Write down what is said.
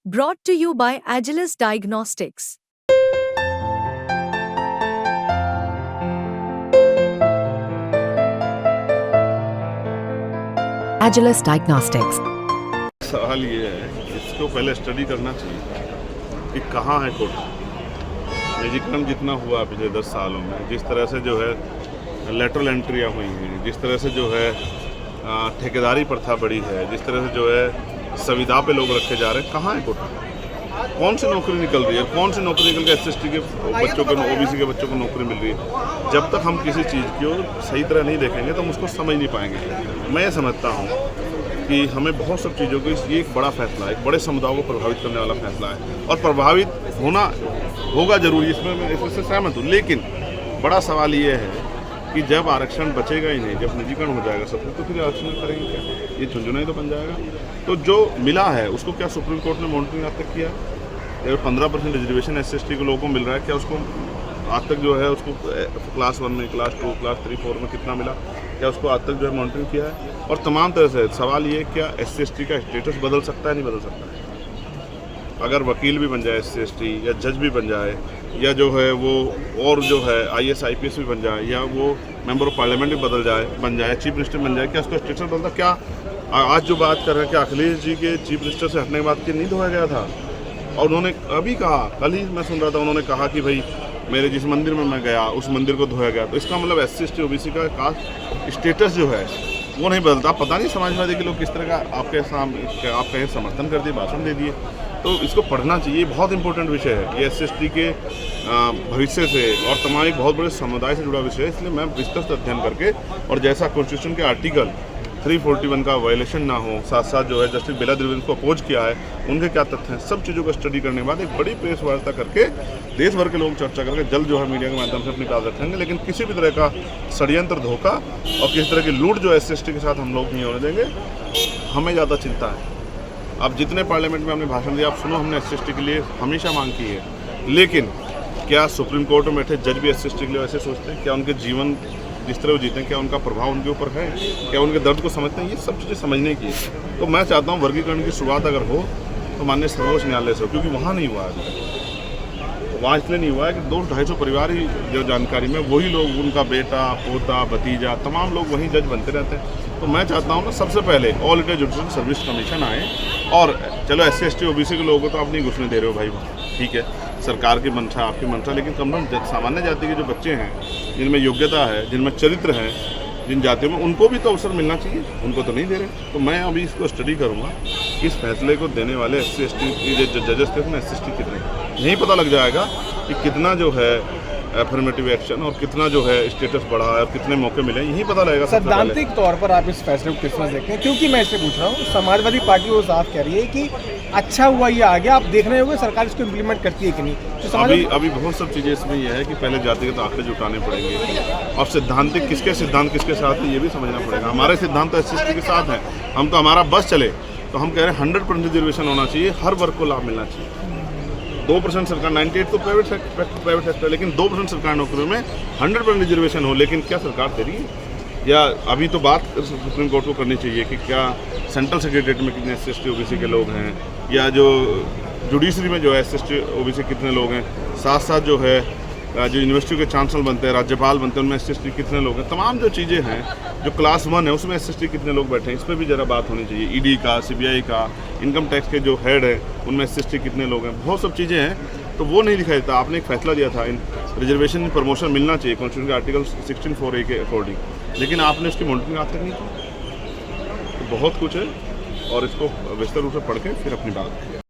Brought to you by Agilus Diagnostics. Agilus Diagnostics. सवाल ये है कि इसको पहले स्टडी करना चाहिए कि कहाँ है कोटा। निजीकरण जितना हुआ पिछले 10 सालों में, जिस तरह से जो है लेटरल एंट्रियाँ हुई हैं, जिस तरह से जो है ठेकेदारी प्रथा बढ़ी है, जिस तरह से जो है संविदा पे लोग रखे जा रहे हैं, कहाँ है कोटा? कौन सी नौकरी निकल रही है? कौन सी नौकरी निकल के एसएसटी के बच्चों को, ओबीसी के बच्चों को नौकरी मिल रही है? जब तक हम किसी चीज़ को सही तरह नहीं देखेंगे तो हम उसको समझ नहीं पाएंगे। मैं ये समझता हूँ कि हमें बहुत सब चीज़ों को, ये एक बड़ा फैसला है, एक बड़े समुदायों को प्रभावित करने वाला फैसला है और प्रभावित होगा जरूर, इसमें मैं इससे सहमत हूँ। लेकिन बड़ा सवाल ये है कि जब आरक्षण बचेगा ही नहीं, जब निजीकरण हो जाएगा सब कुछ, तो फिर आरक्षण करेंगे क्या? ये झुंझुना ही तो बन जाएगा। तो जो मिला है उसको क्या सुप्रीम कोर्ट ने मॉनिटरिंग आज तक किया? 15% रिजर्वेशन एसएसटी के लोगों को मिल रहा है, क्या उसको आज तक जो है उसको क्लास 1 में, क्लास 2, क्लास 3, 4 में कितना मिला? क्या उसको आज तक जो है मॉनिटरिंग किया है? और तमाम तरह से सवाल ये, क्या एसएसटी का स्टेटस बदल सकता है, नहीं बदल सकता है? अगर वकील भी बन जाए एसएसटी, या जज भी बन जाए, या जो है वो और जो है आईएएस आईपीएस भी बन जाए, या वो मेंबर ऑफ पार्लियामेंट भी बन जाए, चीफ मिनिस्टर बन जाए, क्या उसका स्टेटस बदलता? क्या आज जो बात कर रहे हैं, क्या अखिलेश जी के चीफ मिनिस्टर से हटने के बाद के नहीं धोया गया था? और उन्होंने अभी कहा, कल ही मैं सुन रहा था, उन्होंने कहा कि भाई मेरे जिस मंदिर में मैं गया उस मंदिर को धोया गया। तो इसका मतलब एससी ओबीसी का कास्ट स्टेटस जो है वो नहीं बदलता। पता नहीं समाजवादी के लोग किस तरह का आपके सामने आप कहीं समर्थन कर दिए, भाषण दे दिए। तो इसको पढ़ना चाहिए, बहुत इंपॉर्टेंट विषय है ये, एसएसटी के भविष्य से और तमाम एक बहुत बड़े समुदाय से जुड़ा विषय है। इसलिए मैं विस्तृत अध्ययन करके, और जैसा कॉन्स्टिट्यूशन के आर्टिकल 341 का वायलेशन ना हो, साथ साथ जो है जस्टिस बेला द्विवेदी को अपोज किया है, उनके क्या तथ्य हैं, सब चीज़ों को स्टडी करने के बाद एक बड़ी प्रेस वार्ता करके देश भर के लोग चर्चा करके जल्द जो है मीडिया के माध्यम से अपनी बात रखेंगे। लेकिन किसी भी तरह का षड्यंत्र, धोखा और किसी तरह की लूट जो एसएसटी के साथ हम लोग नहीं होने देंगे। हमें ज़्यादा चिंता है। अब जितने पार्लियामेंट में हमने भाषण दिया, आप सुनो, हमने एसएसटी के लिए हमेशा मांग की है। लेकिन क्या सुप्रीम कोर्ट में बैठे जज भी एसएसटी के लिए वैसे सोचते हैं? क्या उनके जीवन जिस तरह वो जीते हैं, क्या उनका प्रभाव उनके ऊपर है? क्या उनके दर्द को समझते हैं? ये सब चीज़ें समझने की है। तो मैं चाहता हूँ वर्गीकरण की शुरुआत अगर हो तो माननीय सर्वोच्च न्यायालय से हो, क्योंकि वहाँ नहीं हुआ है। वहाँ इसलिए नहीं हुआ है कि 200-250 परिवार ही जो जानकारी में, वही लोग, उनका बेटा, पोता, भतीजा, तमाम लोग वहीं जज बनते रहते हैं। तो मैं चाहता हूँ ना, सबसे पहले all India judicial service commission आए, और चलो एससी ओबीसी के लोगों को तो आप नहीं घुसने दे रहे हो भाई, ठीक है, सरकार की मंशा, आपकी मंशा, लेकिन कम से कम सामान्य जाति के जो बच्चे हैं, जिनमें योग्यता है, जिनमें चरित्र है, जिन जातियों में, उनको भी तो अवसर मिलना चाहिए। उनको तो नहीं दे रहे। तो मैं अभी इसको स्टडी करूँगा, इस फैसले को देने वाले एससी एसटी के जो जजेस थे उसमें एसएसटी कितने, यही पता लग जाएगा कि कितना जो है एफर्मेटिव एक्शन और कितना जो है स्टेटस बढ़ा है और कितने मौके मिले, यही पता लगेगा। सैद्धांतिक तौर पर आप इस फैसले को किस तरह देखते हैं? क्योंकि मैं इससे पूछ रहा हूँ, समाजवादी पार्टी वो साफ कह रही है कि अच्छा हुआ ये आ गया, आप देख रहे होंगे सरकार इसको इम्प्लीमेंट करती है कि नहीं। तो अभी बहुत सब चीज़ें इसमें यह है कि पहले जातिगत आंकड़े जुटाने पड़ेंगे, और सिद्धांतिक किसके सिद्धांत किसके साथ है ये भी समझना पड़ेगा। हमारे सिद्धांत तो एसएसटी के साथ हैं, हम तो, हमारा बस चले तो हम कह रहे हैं 100% रिजर्वेशन होना चाहिए, हर वर्ग को लाभ मिलना चाहिए। 2% सरकार, 98 तो प्राइवेट सेक्टर, लेकिन 2% सरकार नौकरियों में 100% रिजर्वेशन हो। लेकिन क्या सरकार दे रही है? या अभी तो बात सुप्रीम कोर्ट को करनी चाहिए कि क्या सेंट्रल सेक्रेटरीट में कितने एसएसटी ओबीसी के लोग हैं, या जो जुडिशरी में जो है एसएसटी ओबीसी कितने लोग हैं, साथ साथ जो है जो यूनिवर्सिटी के चांसलर बनते हैं, राज्यपाल बनते हैं, उनमें एसएसटी कितने लोग हैं। तमाम जो चीज़ें हैं, जो क्लास 1 है उसमें एसएसटी कितने लोग बैठे हैं, इस पर भी ज़रा बात होनी चाहिए। ईडी का, सीबीआई का, इनकम टैक्स के जो हेड है उनमें एसएसटी कितने लोग हैं, बहुत सब चीज़ें हैं। तो वो नहीं दिखाई देता। आपने एक फैसला दिया था, रिजर्वेशन प्रमोशन मिलना चाहिए कॉन्स्टिट्यूशन के आर्टिकल 16(4)(a) के अकॉर्डिंग, लेकिन आपने उसकी मॉनिटरिंग आज तक नहीं की। तो बहुत कुछ है, और इसको विस्तार रूप से पढ़ के फिर अपनी बात